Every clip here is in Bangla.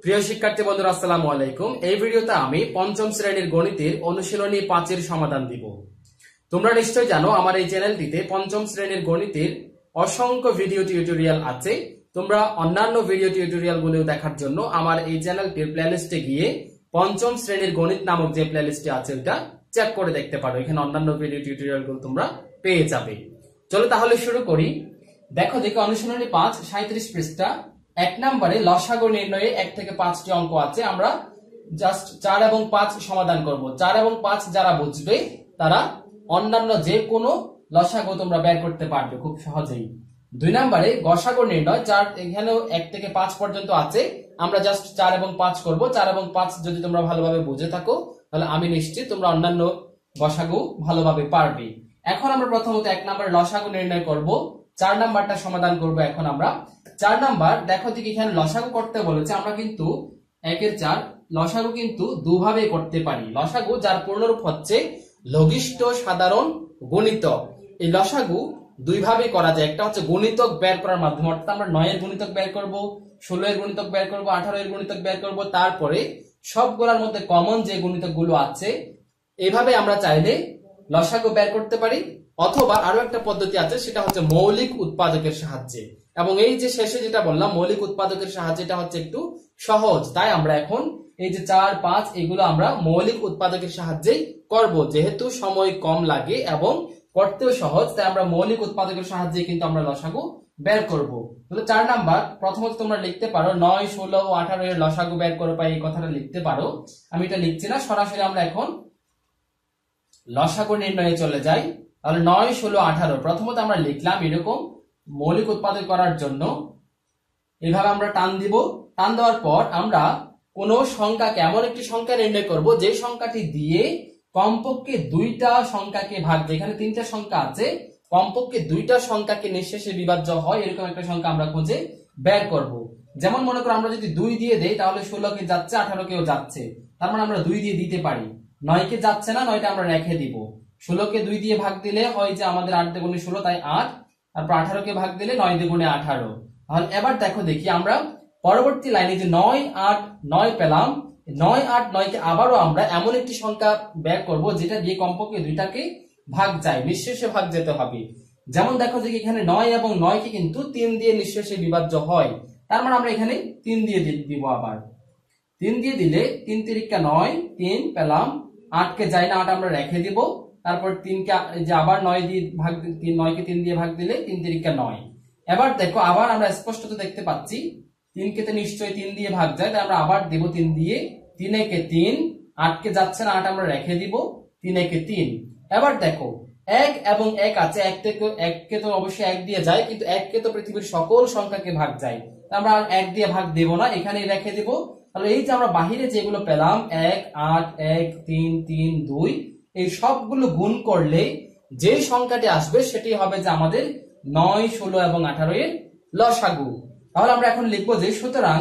প্রিয় শিক্ষার্থী বন্ধুরা, আসসালামু আলাইকুম। এই ভিডিওতে আমি পঞ্চম শ্রেণীর গণিতের অনুশীলনী 5 এর সমাধান দিব। তোমরা নিশ্চয়ই জানো আমার এই চ্যানেলটিতে পঞ্চম শ্রেণীর গণিতের অসংখ্য ভিডিও টিউটোরিয়াল আছে। তোমরা অন্যান্য ভিডিও টিউটোরিয়ালগুলো দেখার জন্য আমার এই চ্যানেলটির প্লেলিস্টে গিয়ে পঞ্চম শ্রেণীর গণিত নামক যে প্লেলিস্টটি আছে ওটা চেক করে দেখতে পারো। এখানে অন্যান্য ভিডিও টিউটোরিয়ালগুলো তোমরা পেয়ে যাবে। চলো তাহলে শুরু করি। দেখো অনুশীলনী 5 37 পৃষ্ঠা। 1 নম্বরে লসাগু নির্ণয়ে 1 থেকে 5টি অঙ্ক আছে। আমরা জাস্ট 4 এবং 5 সমাধান করব। 4 এবং 5 যারা বুঝবে তারা অন্যান্য যে কোনো লসাগু তোমরা বের করতে পারবে খুব সহজেই। 2 নম্বরে গসাগু নির্ণয়, 4 এখানেও 1 থেকে 5 পর্যন্ত আছে। আমরা জাস্ট 4 এবং 5 করব। 4 এবং 5 যদি তোমরা ভালোভাবে বুঝে থাকো তাহলে আমি নিশ্চিত তোমরা অন্যান্য গসাগু ভালোভাবে পারবে। এখন আমরা প্রথমত 1 নম্বরে লসাগু নির্ণয় করব। 4 নাম্বারটা সমাধান করব। এখন আমরা 4 নাম্বার দেখো ঠিক এখানে লসাগু করতে বলেছে। আমরা কিন্তু 1 এর 4 লসাগু কিন্তু দুভাবে করতে পারি। লসাগু যার পূর্ণরূপ হচ্ছে লঘিষ্ঠ সাধারণ গুণিতক। এই লসাগু দুই ভাবে করা যায়। একটা হচ্ছে গুণিতক বের করার মাধ্যমে, অর্থাৎ আমরা 9 এর গুণিতক বের করব, 16 এর গুণিতক বের করব, 18 এর গুণিতক বের করব, তারপরে সবগুলোর মধ্যে কমন যে গুণিতকগুলো আছে এইভাবে আমরা চাইলে লসাগু বের করতে পারি। অথবা আরো একটা পদ্ধতি আছে, সেটা হচ্ছে মৌলিক উৎপাদকের সাহায্যে। এবং এই যে শেষে যেটা বললাম মৌলিক উৎপাদকের সাহায্যে, এটা হচ্ছে একটু সহজ। তাই আমরা এখন এই যে 4, 5 এগুলো আমরা মৌলিক উৎপাদকের সাহায্যেই করব, যেহেতু সময় কম লাগে এবং করতেও সহজ। তাই আমরা মৌলিক উৎপাদকের সাহায্যে কিন্তু আমরা লসাগু বের করব। তাহলে 4 নাম্বার প্রথমত তোমরা লিখতে পারো 9, 16 ও 18 এর লসাগু বের করে পাই, এই কথাটা লিখতে পারো। আমি এটা লিখছি না, সরাসরি আমরা এখন লসাগু নির্ণয়ে চলে যাই। তাহলে 9, 16, 18 প্রথমত আমরা লিখলাম এরকম মৌলিক উৎপাদক করার জন্য এভাবে আমরা টান দিব। টান দেওয়ার পর আমরা কোন সংখ্যাকে, এমন একটি সংখ্যা নির্ণয় করব যে সংখ্যাটি দিয়ে কমপক্ষে 2টা সংখ্যাকে ভাগ যায়। এখানে 3টা সংখ্যা আছে, কমপক্ষে 2টা সংখ্যাকে নিঃশেষে বিভাজ্য হয় এরকম একটা সংখ্যা আমরা খুঁজে বের করব। যেমন মনে করো আমরা যদি 2 দিয়ে দেই তাহলে 16 কে যাচ্ছে, 18 কেও যাচ্ছে, তার মানে আমরা 2 দিয়ে দিতে পারি। 9 কে যাচ্ছে না, 9টা আমরা রেখে দিব। 16 কে 2 দিয়ে ভাগ দিলে হয় যে আমাদের 8 দুগুণে 16, তাই 8। তারপর 18 কে ভাগ দিলে 9 দুগুণে 18। তাহলে এবার দেখি আমরা পরবর্তী লাইনে যে 9, 8, 9 পেলাম। 9, 8, 9 কে আবারও আমরা এমন একটি সংখ্যা বের করব যেটা দিয়ে কমপক্ষে 2টাকে ভাগ যায়, নিঃশেষে ভাগ যেতে হবে। যেমন দেখো যে এখানে 9 এবং 9 কে কিন্তু 3 দিয়ে নিঃশেষে বিভাজ্য হয়, তার মানে আমরা এখানে 3 দিয়ে দিব। আবার 3 দিয়ে দিলে 3 তিরিকা 9, 3 পেলাম। 8 কে যায় না, 8 আমরা রেখে দিব। তারপর 3 কে যে আবার 9 দিয়ে ভাগ, 9 কে 3 দিয়ে ভাগ দিলে 3 তিরিকা 9। এবার দেখো আবার আমরা স্পষ্টত দেখতে পাচ্ছি 3 কে তো নিশ্চয়ই 3 দিয়ে ভাগ যায়, তাই আমরা আবার দেব 3 দিয়ে। 3 একে 3, 8 কে যাচ্ছে না, 8 আমরা রেখে দিব। 3 একে 3। এবার দেখো 1 এবং 1 আছে, 1 কে তো অবশ্যই 1 দিয়ে যায়, কিন্তু 1 কে তো পৃথিবীর সকল সংখ্যাকে ভাগ যায়, আমরা 1 দিয়ে ভাগ দেব না, এখানেই রেখে দিব। তাহলে এই যে আমরা বাহিরে যেগুলো পেলাম 1, 8, 1, 3, 3, 2, এই সবগুলো গুণ করলে যে সংখ্যাটি আসবে সেটি হবে যে আমাদের 9, 16 এবং 18 এর লসাগু। তাহলে আমরা এখন লিখবো যে সুতরাং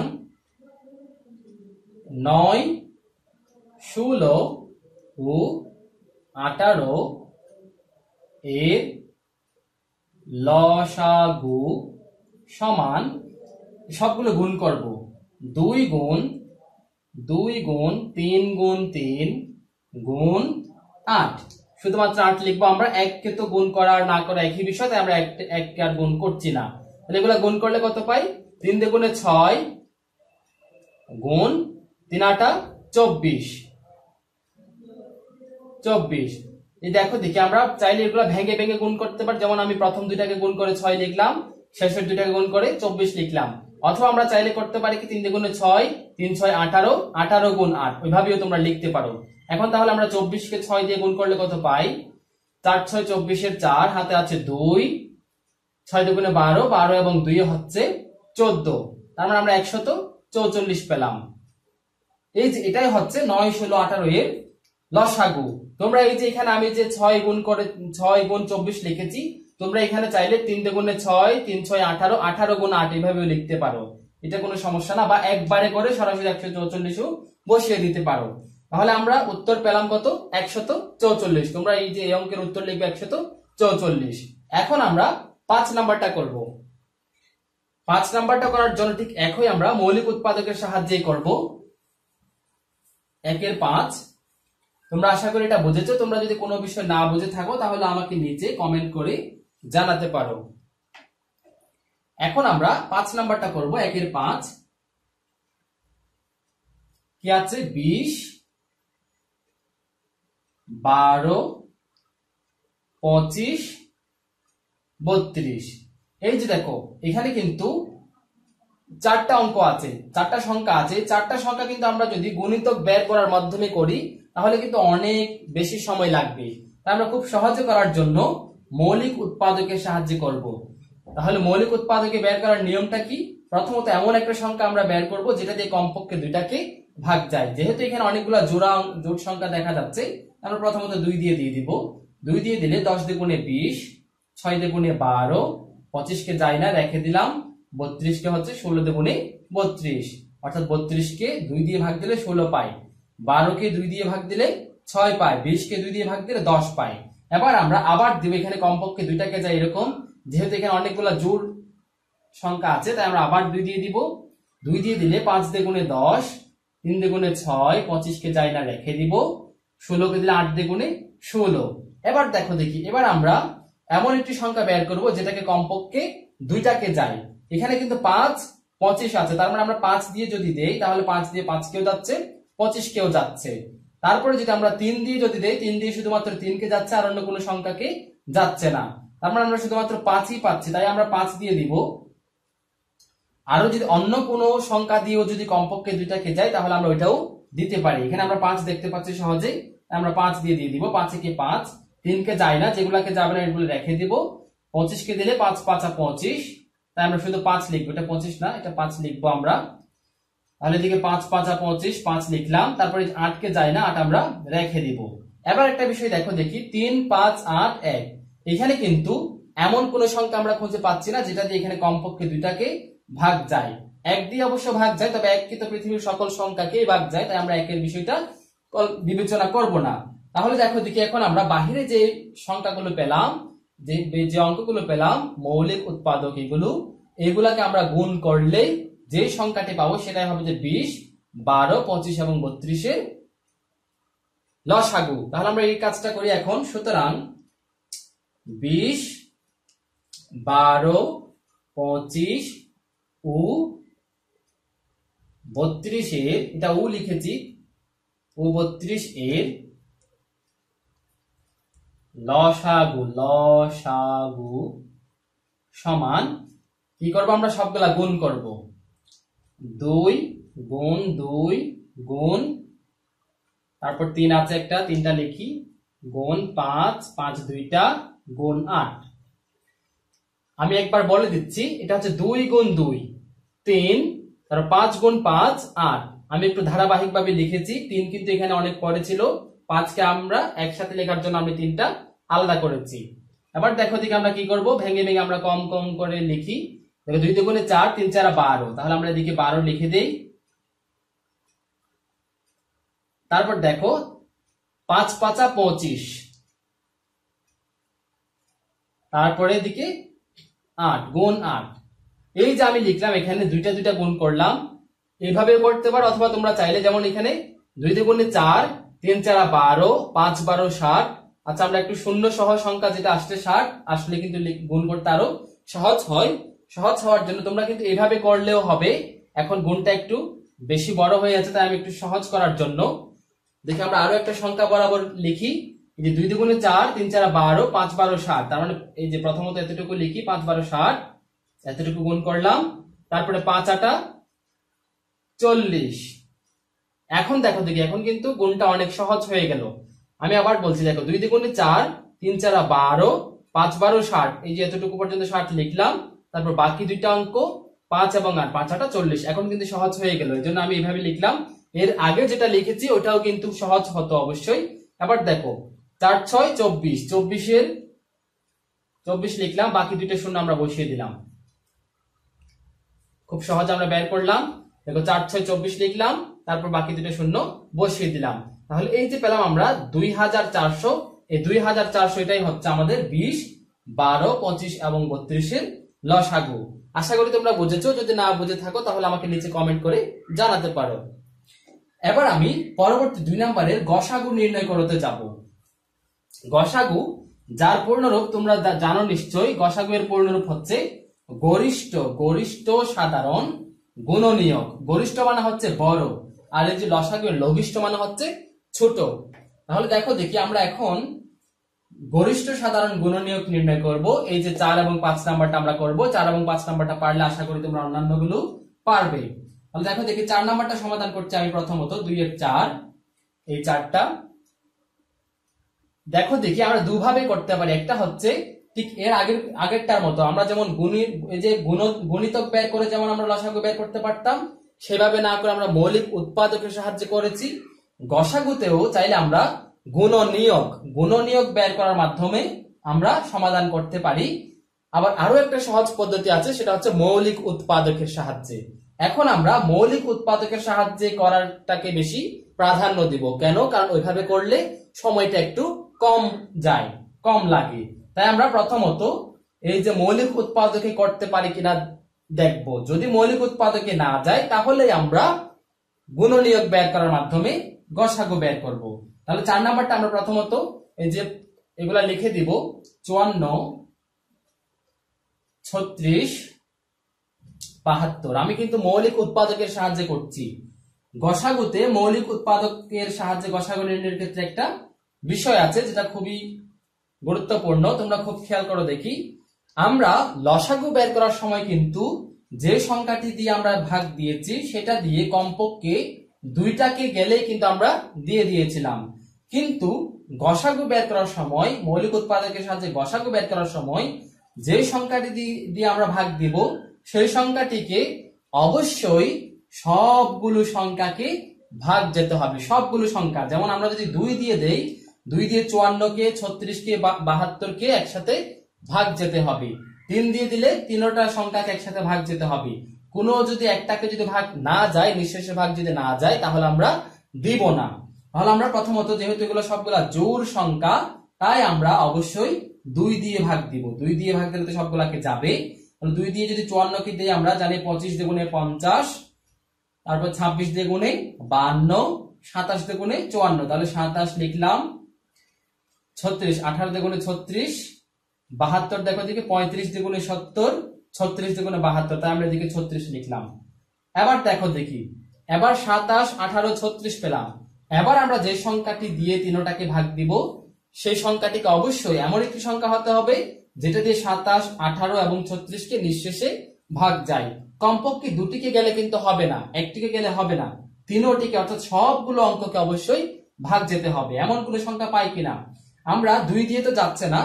9, 16 ও 18 এর লসাগু সমান, সবগুলো গুণ করব, 2 গুণ 2 গুণ 3 গুণ 3 গুণ 8। শুধুমাত্র 8 লিখবো আমরা। 1 কে তো গুণ করা আর না করা একই বিষয়, তাই আমরা 1 কে আর গুণ করছি না। তাহলে এগুলা গুণ করলে কত পাই? 3 দুগুণে 6 গুণ 3 8 24। এই দেখো আমরা চাইলে এগুলা ভেঙে ভেঙে গুণ করতে পারি। যেমন আমি প্রথম দুইটাকে গুণ করে 6 লিখলাম, শেষের দুইটাকে গুণ করে 24 লিখলাম। অথবা আমরা চাইলে করতে পারি কি 3 দুগুণে 6, 3 6 18, 18 গুণ 8, ওইভাবেও তোমরা লিখতে পারো। এখন তাহলে আমরা 24 কে 6 দিয়ে গুণ করলে কত পাই? 4 6 24 এর 4, হাতে আছে 2, 6 দুগুণে 12, 12 এবং 2 হচ্ছে 14, তার মানে আমরা 144 পেলাম। এই যে এটাই হচ্ছে 9, 16, 18 এর লসাগু। তোমরা এই যে এখানে আমি যে 6 গুণ 24 লিখেছি, তোমরা এখানে চাইলে 3 দুগুণে 6, 3 6 18, 18 গুণ 8 এইভাবেও লিখতে পারো, এটা কোনো সমস্যা না। বা একবারে করে সরাসরি 144 বসিয়ে দিতে পারো। তাহলে আমরা উত্তর পেলাম কত? 144। তোমরা এই যে এই অঙ্কের উত্তর লিখবে 144। এখন আমরা 5 নাম্বারটা করব। 5 নাম্বারটা করার জন্য ঠিক একই আমরা মৌলিক উৎপাদকের সাহায্যে করব। 1 এর 5। তোমরা আশা করি এটা বুঝেছো। তোমরা যদি কোনো বিষয় না বুঝে থাকো তাহলে আমাকে নিচে কমেন্ট করে জানাতে পারো। এখন আমরা 5 নাম্বারটা করব। 1 এর 5 কি আছে? 20, 12, 25, 32। এই যে দেখো এখানে কিন্তু 4টা অঙ্ক আছে, 4টা সংখ্যা আছে। 4টা সংখ্যা কিন্তু আমরা যদি গুণিতক বের করার মাধ্যমে করি তাহলে কিন্তু অনেক বেশি সময় লাগবে। তাই আমরা খুব সহজে করার জন্য মৌলিক উৎপাদকের সাহায্যে করব। তাহলে মৌলিক উৎপাদকে বের করার নিয়মটা কি? প্রথমত এমন একটা সংখ্যা আমরা বের করব যেটা দিয়ে কমপক্ষে 2টাকে ভাগ যায়। যেহেতু এখানে অনেকগুলো জোড় সংখ্যা দেখা যাচ্ছে, আমরা প্রথমত 2 দিয়ে দিব। 2 দিয়ে দিলে 10 দ্বিগুণে 20, 6 দ্বিগুণে 12, 25 কে যায় না রেখে দিলাম, 32 কে হচ্ছে 16 দ্বিগুণে 32, অর্থাৎ 32 কে 2 দিয়ে ভাগ দিলে 16 পাই, 12 কে 2 দিয়ে ভাগ দিলে 6 পাই, 20 কে 2 দিয়ে ভাগ দিলে 10 পাই। এবার আমরা আবার দিব, এখানে কমপক্ষে 2টাকে যায় এরকম, যেহেতু এখানে অনেকগুলো জোড় সংখ্যা আছে তাই আমরা আবার 2 দিয়ে দিব। 2 দিয়ে দিলে 5 দ্বিগুণে 10, 3 দ্বিগুণে 6, 25 কে যায় না রেখে দিব, 16 কে দিলে 8 দ্বিগুণে 16। এবার দেখো দেখি, এবার আমরা এমন একটি সংখ্যা বের করব যেটাকে কমপক্ষে 2টাকে যায়। এখানে কিন্তু 5, 25 আছে, তার মানে আমরা 5 দিয়ে যদি দেই তাহলে 5 দিয়ে 5 কেও যাচ্ছে, 25 কেও যাচ্ছে। তারপরে যদি আমরা 3 দিয়ে যদি দেই, 3 দিয়ে শুধুমাত্র 3 কে যাচ্ছে, আর অন্য কোনো সংখ্যাকে যাচ্ছে না। তার মানে আমরা শুধুমাত্র 5ই পাচ্ছি, তাই আমরা 5 দিয়ে দিব। আরো যদি অন্য কোনো সংখ্যা দিয়েও যদি কমপক্ষে 2টাকে যায় তাহলে আমরা ওইটাও দিতে পারি। এখানে আমরা 5 দেখতে পাচ্ছি সহজেই, আমরা 5 দিয়ে দিব। 5 কে 5, 3 কে যায় না, যেগুলাকে যাবে না এগুলো রেখে দিব। 25 কে দিলে 5 5 25, তাই আমরা শুধু 5 লিখবো, এটা 25 না, এটা 5 লিখবো আমরা। তাহলে এদিকে 5 5 25, 5 লিখলাম। তারপরে 8 কে যায় না, 8 আমরা রেখে দিব। এবার একটা বিষয় দেখো দেখি, 3 5 8 1। এখানে কিন্তু এমন কোন সংখ্যা আমরা খুঁজে পাচ্ছি না যেটা দিয়ে এখানে কমপক্ষে 2টাকে ভাগ যায়। 1 দিয়ে অবশ্য ভাগ যায়, তবে 1 কি তো পৃথিবীর সকল সংখ্যাকেই ভাগ যায়, তাই আমরা 1 এর বিষয়টা বিবেচনা করব না। তাহলে দেখো দেখি, এখন আমরা বাহিরে যে সংখ্যাগুলো পেলাম, যে অঙ্কগুলো পেলাম মৌলিক উৎপাদক, এগুলাকে আমরা গুণ করলে যে সংখ্যাটি পাবো সেটাই হবে যে 20, 12, 25 এবং 32 এর লসাগু। তাহলে আমরা এই কাজটা করি এখন। সুতরাং 20, 12, 25 ও 32 এর, এটা ও লিখেছি, ও 32 এর লসাগু সমান কি করব? আমরা সবগুলা গুণ করব। 2 গুণ 2 গুণ, তারপর 3 আছে একটা, 3টা লিখি, গুণ 5, 5 2টা, গুণ 8। আমি একবার বলে দিচ্ছি, এটা হচ্ছে 2 গুণ 2 3, তারপর 5 গুণ 5 8। আমি একটু ধারাবাহিক ভাবে লিখেছি, 3 কিন্তু এখানে অনেক পরে ছিল, 5 কে আমরা একসাথে লেখার জন্য আমি 3টা আলাদা করেছি। এবার দেখো দিকে আমরা কি করব, ভেঙে ভেঙে আমরা কম কম করে লিখি। দেখো 2 দুগুণে 4, 3 4 12, তাহলে আমরা এদিকে 12 লিখে দেই। তারপর দেখো 5 5 25, তারপরে এদিকে 8 গুণ 8। এই যে আমি লিখলাম, এখানে 2টা 2টা গুণ করলাম, এইভাবে করতে পারো, অথবা তোমরা চাইলে যেমন এখানে 2 দুগুণে 4, 3 4 12, 5 12 60। আচ্ছা, আমরা একটু শূন্য সহ সংখ্যা যেটা আসছে 60, আসলে কিন্তু গুণ করতে আরো সহজ হয়। সহজ হওয়ার জন্য তোমরা কিন্তু এইভাবে করলেও হবে। এখন গুণটা একটু বেশি বড় হয়ে যাচ্ছে, তাই আমি একটু সহজ করার জন্য দেখি আমরা আরো একটা সংখ্যা বরাবর লিখি। এই যে 2 দুগুণে 4, 3 4 12, 5 12 60। তার মানে এই যে প্রথমত এতটুকু লিখি, 5 12 60, এতটুকু গুণ করলাম। তারপরে 5 8 40। এখন দেখো দেখি, এখন কিন্তু গুণটা অনেক সহজ হয়ে গেল। আমি আবার বলছি, দেখো 2 দুগুণে 4, 3 4 12, 5 12 60। এই যে এতটুকু পর্যন্ত 60 লিখলাম, তারপর বাকি দুইটা অঙ্ক 5 এবং 8, 5 8 40। এখন কিন্তু সহজ হয়ে গেল, এজন্য আমি এইভাবে লিখলাম। এর আগে যেটা লিখেছি ওটাও কিন্তু সহজ হতো অবশ্যই। এবার দেখো 4 6 24, 24 এর 24 লিখলাম, বাকি দুইটা শূন্য আমরা বসিয়ে দিলাম। খুব সহজ আমরা বের করলাম। দেখো 4 6 24 লিখলাম, তারপর বাকি দুটো শূন্য বসিয়ে দিলাম। তাহলে এই যে পেলাম আমরা 2400, এই 2400 এটাই হচ্ছে আমাদের 20, 12, 25 এবং 32 এর লসাগু। আশা করি তোমরা বুঝেছো, যদি না বুঝে থাকো তাহলে আমাকে নিচে কমেন্ট করে জানাতে পারো। এবার আমি পরবর্তী 2 নম্বরের গসাগু নির্ণয় করতে যাব। গসাগু যার পূর্ণরূপ তোমরা জানো নিশ্চয়ই। গসাগু এর পূর্ণরূপ হচ্ছে গরিষ্ঠ, গরিষ্ঠ সাধারণ গুণনীয়ক। গরিষ্ঠ মানে হচ্ছে বড়, আর এই যে লসাগু এর লঘিষ্ঠ মানে হচ্ছে ছোট। তাহলে দেখো দেখি আমরা এখন গরিষ্ঠ সাধারণ গুণনীয়ক নির্ণয় করব। এই যে 4 এবং 5 নাম্বারটা আমরা করব। 4 এবং 5 নাম্বারটা পারলে আশা করি তোমরা অন্যান্য গুলো পারবে। তাহলে দেখো দেখি 4 নাম্বারটা সমাধান করছি আমি প্রথমত। 2 এর 4, এই 4টা দেখো দেখি আমরা দুভাবে করতে পারি। একটা হচ্ছে ঠিক এর আগেরটার মতো, আমরা যেমন এই যে গুণিতক বের করে যেমন আমরা লসাগু বের করতে পারতাম, সেভাবে না করে আমরা মৌলিক উৎপাদকের সাহায্যে করেছি। গসাগুতেও চাইলে আমরা গুণনীয়ক বের করার মাধ্যমে আমরা সমাধান করতে পারি। আবার আরো একটা সহজ পদ্ধতি আছে, সেটা হচ্ছে মৌলিক উৎপাদকের সাহায্যে। এখন আমরা মৌলিক উৎপাদকের সাহায্যে করারটাকে বেশি প্রাধান্য দিব। কেন? কারণ ওইভাবে করলে সময়টা একটু কম যায়, কম লাগে। তাই আমরা প্রথমত এই যে মৌলিক উৎপাদকে করতে পারি কিনা দেখব। যদি মৌলিক উৎপাদকে না যায় তাহলে আমরা গুণনীয়ক বের করার মাধ্যমে গসাগু বের করব। তাহলে 4 নাম্বারটা আমরা প্রথমত এই যে এগুলা লিখে দিব। 54, 36, 72। আমি কিন্তু মৌলিক উৎপাদকের সাহায্যে করছি। গসাগুতে মৌলিক উৎপাদকের সাহায্যে গসাগু নির্ণয়ের ক্ষেত্রে একটা বিষয় আছে যেটা খুবই গুরুত্বপূর্ণ, তোমরা খুব খেয়াল করো দেখি। আমরা লসাগু বের করার সময় কিন্তু যে সংখ্যাটি দিয়ে আমরা ভাগ দিয়েছি সেটা দিয়ে কমপক্ষে 2টাকে গেলে কিন্তু আমরা দিয়ে দিয়েছিলাম। কিন্তু গসাগু বের করার সময়, মৌলিক উৎপাদকের সাহায্যে গসাগু বের করার সময় যে সংখ্যাটি দিয়ে আমরা ভাগ দিব সেই সংখ্যাটিকে অবশ্যই সবগুলো সংখ্যাকে ভাগ যেতে হবে। সবগুলো সংখ্যা, যেমন আমরা যদি 2 দিয়ে দেই, 2 দিয়ে 54কে, 36কে, 72কে একসাথে ভাগ যেতে হবে। 3 দিয়ে দিলে 3টা সংখ্যাকে একসাথে ভাগ যেতে হবে। কোনো যদি একটাকে যদি ভাগ না যায়, নিঃশেষে ভাগ যদি না যায়, তাহলে আমরা দিব না। তাহলে আমরা প্রথমত যেহেতু এগুলো সবগুলা জোড় সংখ্যা, তাই আমরা অবশ্যই 2 দিয়ে ভাগ দিব। 2 দিয়ে ভাগ দিলে তো সবগুলাকে যাবে। 2 দিয়ে যদি 54কে দিই, আমরা জানি 25 দিয়ে গুণে 50, তারপর 26 দিয়ে গুণে 52, 27 দিয়ে গুণে 54, তাহলে 27 লিখলাম। 36, 18 দিয়ে গুণে 36, 72 দেখো দিকে 35 দিয়ে গুণে 70, 36 দিয়ে গুণে 72, তাই আমরা এদিকে 36 লিখলাম। এবার দেখো দেখি, এবার 27, 18, 36 পেলাম। এবার আমরা যে সংখ্যাটি দিয়ে 3টাকে ভাগ দিব সেই সংখ্যাটিকে অবশ্যই এমন একটি সংখ্যা হতে হবে যেটা দিয়ে 27, 18 এবং 36কে নিঃশেষে ভাগ যায়। কমপক্ষে 2টিকে গেলে কিন্তু হবে না, একটিকে গেলে হবে না, 3টিকে অর্থাৎ সবগুলো অঙ্ককে অবশ্যই ভাগ যেতে হবে। এমন কোন সংখ্যা পাই কিনা? আমরা 2 দিয়ে তো যাচ্ছে না,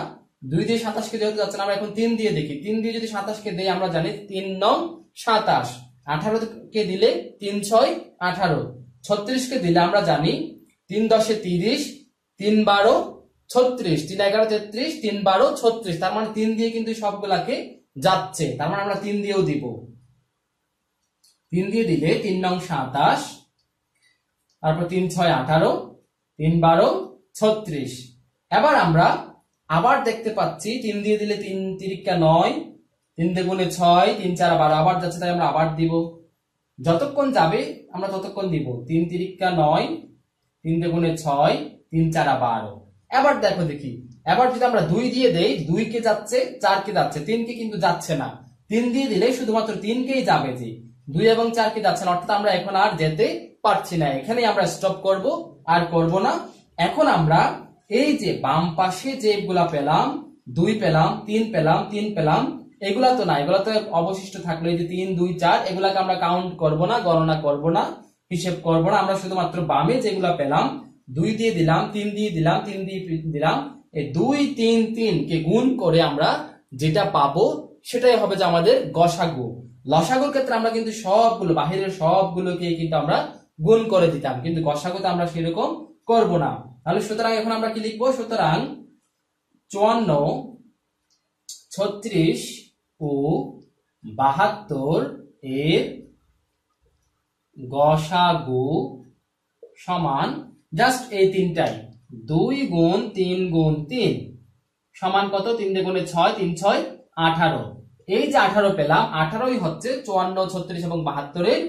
2 দিয়ে 27কে যেহেতু যাচ্ছে না, আমরা এখন 3 দিয়ে দেখি। 3 দিয়ে যদি 27কে দেই, আমরা জানি 3 9 27, 18কে দিলে 3 6 18, 36কে দিলে আমরা জানি 3 10 30, 3 12 36, 3 11 33, 3 12 36। তার মানে 3 দিয়ে কিন্তু সবগুলাকে যাচ্ছে, তার মানে আমরা 3 দিয়েও দিব। 3 দিয়ে দিলে 3 9 27, তারপর 3 6 18, 3 12 36। এবার আমরা আবার দেখতে পাচ্ছি 3 দিয়ে দিলে 3 তিরিকা 9, 3 দিয়ে গুণে 6, 3 4 12, আবার যাচ্ছে, তাই আমরা আবার দিব। যতক্ষণ যাবে আমরা ততক্ষণ দিব। 3 তিরিকা 9, 3 দিয়ে গুণে 6, 3 4 12। এবার দেখো দেখি, এবার যদি আমরা 2 দিয়ে দেই, 2 কে যাচ্ছে, 4 কে যাচ্ছে, 3 কে কিন্তু যাচ্ছে না। 3 দিয়ে দিলে শুধুমাত্র 3 কেই যাবে, যে 2 এবং 4 কে যাচ্ছে না, অর্থাৎ আমরা এখন আর যেতে পারছি না। এখানেই আমরা স্টপ করব, আর করব না। এখন আমরা এই যে বাম পাশে যেগুলা পেলাম, 2 পেলাম, 3 পেলাম, 3 পেলাম, এগুলা তো না, এগুলা তো অবশিষ্ট থাকলো। এই যে 3 2 4, এগুলাকে আমরা কাউন্ট করব না, গণনা করব না, হিসেব করব না। আমরা শুধুমাত্র বামে যেগুলা পেলাম, 2 দিয়ে দিলাম, 3 দিয়ে দিলাম, 3 দিয়ে দিলাম, এই 2 3 3 কে গুণ করে আমরা যেটা পাবো সেটাই হবে যে আমাদের গসাগু। লসাগুর ক্ষেত্রে আমরা কিন্তু সবগুলো, বাহিরের সবগুলোকে কিন্তু আমরা গুণ করে দিতাম, কিন্তু গসাগুতে আমরা সেরকম করব না। তাহলে সুতরাং এখন আমরা কি লিখবো? সুতরাং 54, 36 ও 72 এর গসাগু সমান জাস্ট এই তিনটাই, 2 গুণ 3 গুণ 3 সমান কত? 3 দিয়ে গুণে 6, 3 6 18। এই যে 18 পেলাম, 18ই হচ্ছে 54, 36 এবং 72-এর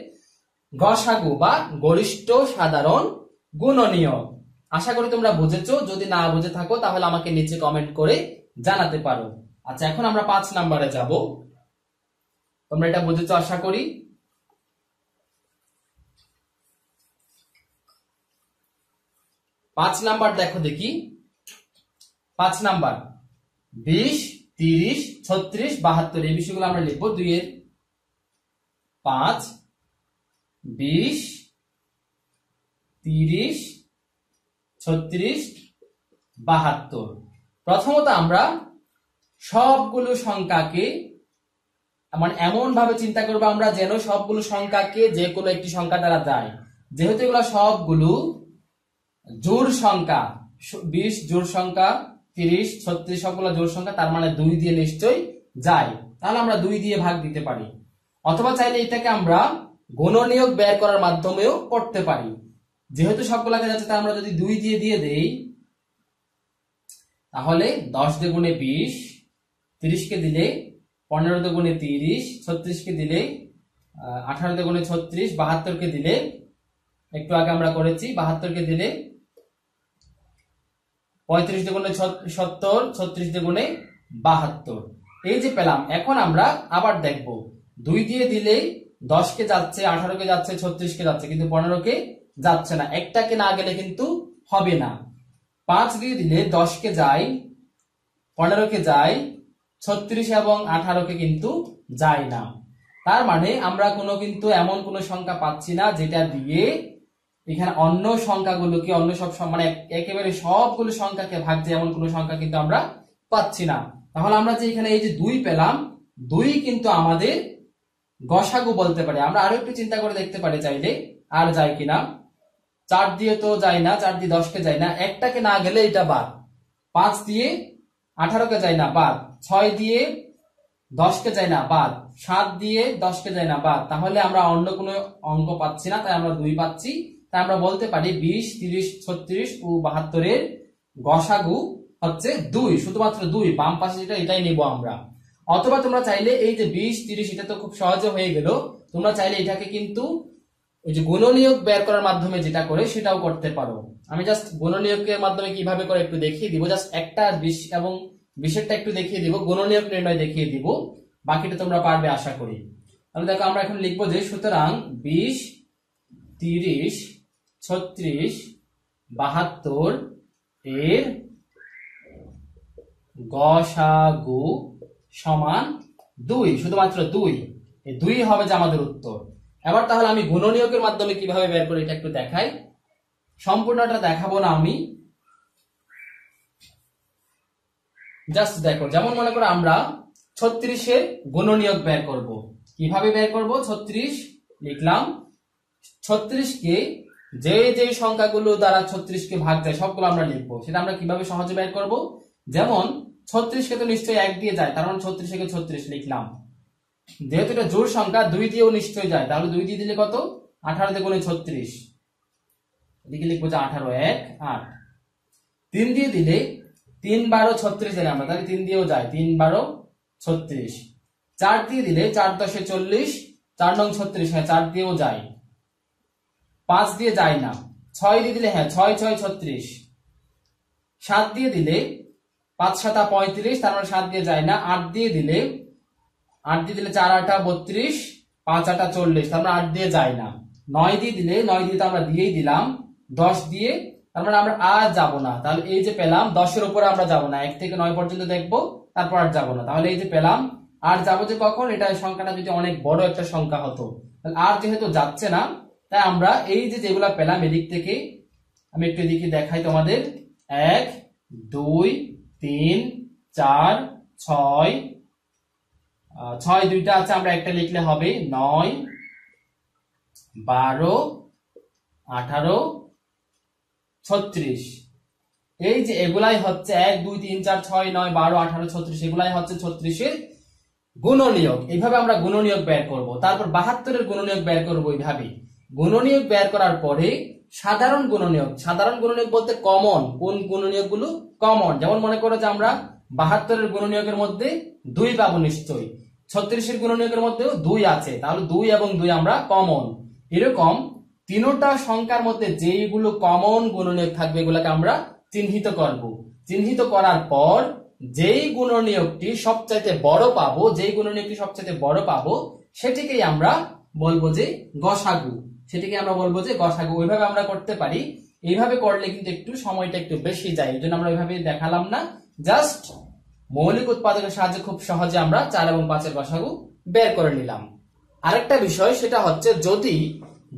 গসাগু বা গরিষ্ঠ সাধারণ গুণনীয়ক। আশা করি তোমরা বুঝেছো। যদি না বুঝে থাকো তাহলে আমাকে নিচে কমেন্ট করে জানাতে পারো। আচ্ছা, এখন আমরা 5 নম্বরে যাব। তোমরা এটা বুঝেছো আশা করি। 5 নাম্বার দেখো দেখি। 5 নাম্বার 20, 30, 36, 72 এই বিষয়গুলো আমরা লিখবো। 2 এর 5, 20, 30, 36, 72। প্রথমত আমরা সবগুলো সংখ্যাকে মানে এমন ভাবে চিন্তা করবো আমরা যেন সবগুলো সংখ্যাকে যে কোনো একটি সংখ্যা দ্বারা যায়। যেহেতু এগুলো সবগুলো জোড় সংখ্যা, 20 জোড় সংখ্যা, 30, 36 সবগুলো জোড় সংখ্যা, তার মানে 2 দিয়ে নিশ্চয়ই যায়। তাহলে আমরা 2 দিয়ে ভাগ দিতে পারি, অথবা চাইলে এটাকে আমরা গুণনীয়ক বের করার মাধ্যমেও করতে পারি। যেহেতু সবগুলাকে যাচ্ছে তাই আমরা যদি 2 দিয়ে দেই তাহলে 10 দিয়ে গুণে 20, 30 কে দিলে 15 দিয়ে গুণে 30, 36 কে দিলে 18 দিয়ে গুণে 36, 72 কে দিলে একটু আগে আমরা করেছি 72 কে দিলে 35 দিয়ে গুণে 70, 36 দিয়ে গুণে 72। এই যে পেলাম। এখন আমরা আবার দেখব 2 দিয়ে দিলে 10 কে যাচ্ছে, 18 কে যাচ্ছে, 36 কে যাচ্ছে, কিন্তু 15 কে যাচ্ছে না। একটাকে না গেলে কিন্তু হবে না। 5 দিয়ে দিলে 10 কে যায়, 15 কে যায়, 36 এবং 18 কে কিন্তু যায় না। তার মানে আমরা কিন্তু এমন কোন সংখ্যা পাচ্ছি না যেটা দিয়ে এখানে অন্য সংখ্যাগুলোকে অন্য সব মানে একেবারে সবগুলো সংখ্যাকে ভাগ যায় এমন কোন সংখ্যা কিন্তু আমরা পাচ্ছি না। তাহলে আমরা যে এখানে এই যে 2 পেলাম, 2 কিন্তু আমাদের গসাগু বলতে পারি। আমরা আরো একটু চিন্তা করে দেখতে পারি চাইলে আর যায় কিনা। 4 দিয়ে তো যায় না, 4 দিয়ে 10 কে যায় না, একটাকে না গেলে এটা বাদ। 5 দিয়ে 18 কে যায় না, বাদ। 6 দিয়ে 10 কে যায় না, বাদ। 7 দিয়ে 10 কে যায় না, বাদ। তাহলে আমরা অন্য কোনো অঙ্ক পাচ্ছি না, তাই আমরা 2 পাচ্ছি। তাই আমরা বলতে পারি 20, 30, 36 ও 72-এর গসাগু হচ্ছে 2, শুধুমাত্র 2। বাম পাশে যেটা এটাই নিব আমরা। অথবা তোমরা চাইলে এই যে 20, 30 এটা তো খুব সহজে হয়ে গেল। তোমরা চাইলে এটাকে কিন্তু ওই যে গুণনীয়ক বের করার মাধ্যমে যেটা করে সেটাও করতে পারো। আমি জাস্ট গুণনীয়কের মাধ্যমে কিভাবে করে একটু দেখিয়ে দিব। জাস্ট একটা 20 এবং 20-এরটা একটু দেখিয়ে দিব, গুণনীয়ক নির্ণয় দেখিয়ে দিব, বাকিটা তোমরা পারবে আশা করি। তাহলে দেখো আমরা এখন লিখবো যে সুতরাং 20, 30, 36, 72 এর গসাগু সমান 2, শুধুমাত্র 2। এই 2 হবে যে আমাদের উত্তর। এবার তাহলে আমি গুণনীয়কের মাধ্যমে কিভাবে বের করি এটা একটু দেখাই। সম্পূর্ণটা দেখাবো না আমি, জাস্ট দেখো। যেমন মনে করো আমরা 36-এর গুণনীয়ক বের করব। কিভাবে বের করব? 36 লিখলাম। 36 কে যে যে সংখ্যাগুলো দ্বারা 36 কে ভাগ যায় সবগুলো আমরা লিখবো। সেটা আমরা কিভাবে সহজে বের করব? যেমন 36 কে তো নিশ্চয়ই 1 দিয়ে যায়, কারণ 36 কে 36 লিখলাম। যেহেতু এটা জোড় সংখ্যা 2 দিয়েও নিশ্চয়ই যায়, তাহলে 2 দিয়ে দিলে কত? 18 দিয়ে গুণে 36, এদিকে লিখবো যে 18, 1, 8। 3 দিয়ে দিলে 3, 12, 36 জানি আমরা, তাহলে 3 দিয়েও যায়, 3, 12, 36। 4 দিয়ে দিলে 4, 10, 40, 4 নং 36, হ্যাঁ 4 দিয়েও যায়। 5 দিয়ে যায় না। 6 দিয়ে দিলে হ্যাঁ 6, 6, 36। 7 দিয়ে দিলে 5, 7, 35, তার মানে 7 দিয়ে যায় না। 8 দিয়ে দিলে 4, 8, 32, 5, 8, 40, তার মানে 8 দিয়ে যায় না। 9 দিয়ে দিলে 9 দিয়ে তো আমরা দিয়েই দিলাম। 10 দিয়ে তার মানে আমরা আর যাব না। তাহলে এই যে পেলাম 10-এর উপরে আমরা যাব না, 1 থেকে 9 পর্যন্ত দেখবো, তারপর আর যাব না। তাহলে এই যে পেলাম, আর যাবো যে কখন? এটা সংখ্যাটা যদি অনেক বড় একটা সংখ্যা হতো। তাহলে আর যেহেতু যাচ্ছে না, তাই আমরা এই যে যেগুলা পেলাম এদিক থেকে আমি একটু এদিকে দেখাই তোমাদের। 1, 2, 3, 4, 6, 6 দুইটা আছে, আমরা একটা লিখলে হবে। 9, 12, 18, 36। এই যে এগুলাই হচ্ছে 1, 2, 3, 4, 6, 9, 12, 18, 36, এগুলাই হচ্ছে 36-এর গুণনীয়ক। এইভাবে আমরা গুণনীয়ক বের করব। তারপর 72-এর গুণনীয়ক বের করব এইভাবে। গুণনীয়ক বের করার পরে সাধারণ গুণনীয়ক। সাধারণ গুণনীয়ক বলতে কমন, কোন গুণনীয়কগুলো কমন। যেমন মনে করো যে আমরা 72-এর গুণনীয়কের মধ্যে 2 পাবো নিশ্চয়ই। 36 এর গুণনীয়কের মধ্যেও 2 আছে, তাহলে 2 এবং 2 আমরা কমন। এরকম তিনটা সংখ্যার মধ্যে যেইগুলো কমন গুণনীয়ক থাকবে এগুলোকে আমরা চিহ্নিত করব। চিহ্নিত করার পর যেই গুণনীয়কটি সবচাইতে বড় পাবো, যেই গুণনীয়কটি সবচাইতে বড় পাবো সেটিকেই আমরা বলবো যে গসাগু, সেটিকে আমরা বলবো যে গসাগু। ওইভাবে আমরা করতে পারি। এইভাবে করলে কিন্তু একটু সময়টা একটু বেশি যায়, এই জন্য আমরা ওইভাবে দেখালাম না। জাস্ট মৌলিক উৎপাদকের সাহায্যে খুব সহজে আমরা 4 এবং 5 এর গসাগু বের করে নিলাম। আরেকটা বিষয় সেটা হচ্ছে, যদি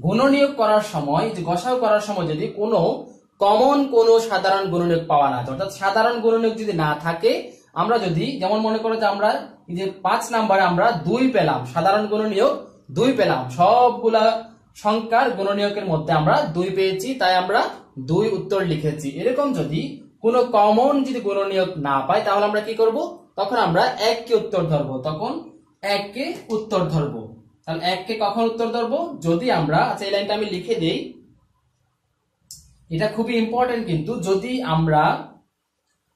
গুণনীয়ক করার সময়, যে গসাগু করার সময় যদি কোনো কমন কোনো সাধারণ গুণনীয়ক পাওয়া না যায়, অর্থাৎ সাধারণ গুণনীয়ক যদি না থাকে, আমরা যদি যেমন মনে করো যে আমরা এই যে 5 নাম্বারে আমরা 2 পেলাম, সাধারণ গুণনীয়ক 2 পেলাম, সবগুলা সংখ্যার গুণনীয়কের মধ্যে আমরা 2 পেয়েছি, তাই আমরা 2 উত্তর লিখেছি। এরকম যদি কোনো কমন যদি গুণনীয়ক না পাই তাহলে আমরা কি করব, তখন আমরা 1 কে উত্তর ধরবো, তখন 1 কে উত্তর ধরবো। তাহলে 1 কে কখন উত্তর ধরবো, যদি আমরা, আচ্ছা এই লাইনটা আমি লিখে দেই, এটা খুবই ইম্পর্টেন্ট কিন্তু, যদি আমরা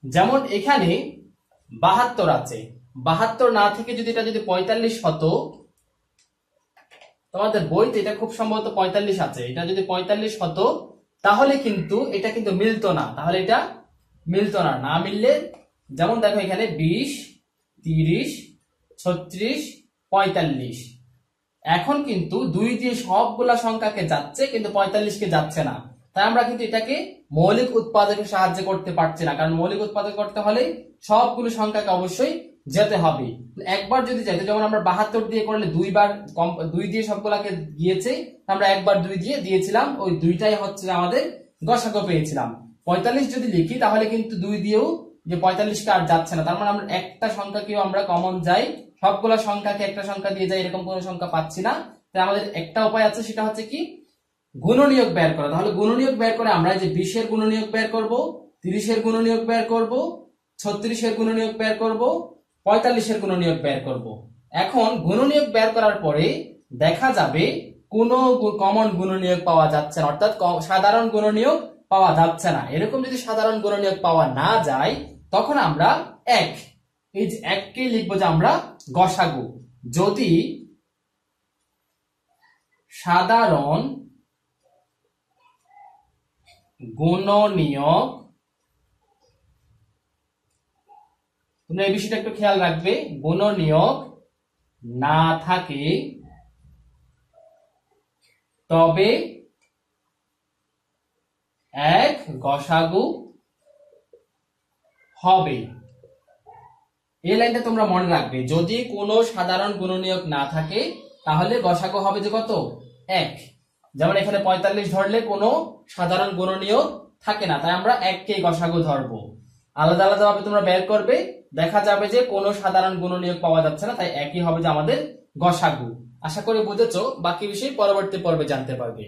যেমন এখানে 72 আছে, 72 না থেকে যদি এটা যদি 45 হতো, তোমাদের বইতে এটা খুব সম্ভবত 45 আছে, এটা যদি 45 হতো তাহলে কিন্তু এটা কিন্তু মিলতো না, তাহলে এটা মিলতো না। না মিললে যেমন দেখো এখানে 20, 30, 36, 45, এখন কিন্তু 2 দিয়ে সবগুলা সংখ্যাকে যাচ্ছে কিন্তু 45 কে যাচ্ছে না, তাই আমরা কিন্তু এটাকে মৌলিক উৎপাদকের সাহায্যে করতে পারছি না, কারণ মৌলিক উৎপাদক করতে হলে সবগুলো সংখ্যাকে অবশ্যই যেতে হবে। একবার যদি যাইতো, যেমন আমরা 72 দিয়ে করলে 2 বার 2 দিয়ে সবগুলাকে গিয়েছে, আমরা একবার 2 দিয়ে দিয়েছিলাম, ওই 2টাই হচ্ছে আমাদের গসাগু পেয়েছিলাম। 45 যদি লিখি তাহলে কিন্তু 2 দিয়েও যে 45 কে আর যাচ্ছে না, তার মানে আমরা একটা সংখ্যাকেও আমরা কমন যাই, সবগুলা সংখ্যাকে একটা সংখ্যা দিয়ে যাই, এরকম কোনো সংখ্যা পাচ্ছি না। তাই আমাদের একটা উপায় আছে, সেটা হচ্ছে কি, গুণনীয়ক বের করা। তাহলে গুণনীয়ক বের করে আমরা যে 20 এর গুণনীয়ক বের করব, 30 এর গুণনীয়ক বের করব, 36 এর গুণনীয়ক বের করব, 45 এর গুণনীয়ক বের করব। এখন গুণনীয়ক বের করার পরে দেখা যাবে কোনো কমন গুণনীয়ক পাওয়া যাচ্ছে না, অর্থাৎ সাধারণ গুণনীয়ক পাওয়া যাচ্ছে না। এরকম যদি সাধারণ গুণনীয়ক পাওয়া না যায় তখন আমরা 1, এই যে 1 কে লিখবো যে আমরা গসাগু। যদি সাধারণ গুণনীয়ক, তোমরা এই বিষয়টা একটু খেয়াল রাখবে, গুণনীয়ক না থাকে তবে 1 গসাগু হবে। এই লাইনটা তোমরা মনে রাখবে, যদি কোনো সাধারণ গুণনীয়ক না থাকে তাহলে গসাগু হবে যে কত, 1। যেমন এখানে 45 ধরলে কোনো সাধারণ গুণনীয়ক থাকে না, তাই আমরা 1 কে গসাগু ধরবো। আলাদা আলাদা ভাবে তোমরা বের করবে, দেখা যাবে যে কোনো সাধারণ গুণনীয়ক পাওয়া যাচ্ছে না, তাই একই হবে যে আমাদের গসাগু। আশা করি বুঝেছো, বাকি বিষয় পরবর্তী পর্বে জানতে পারবে।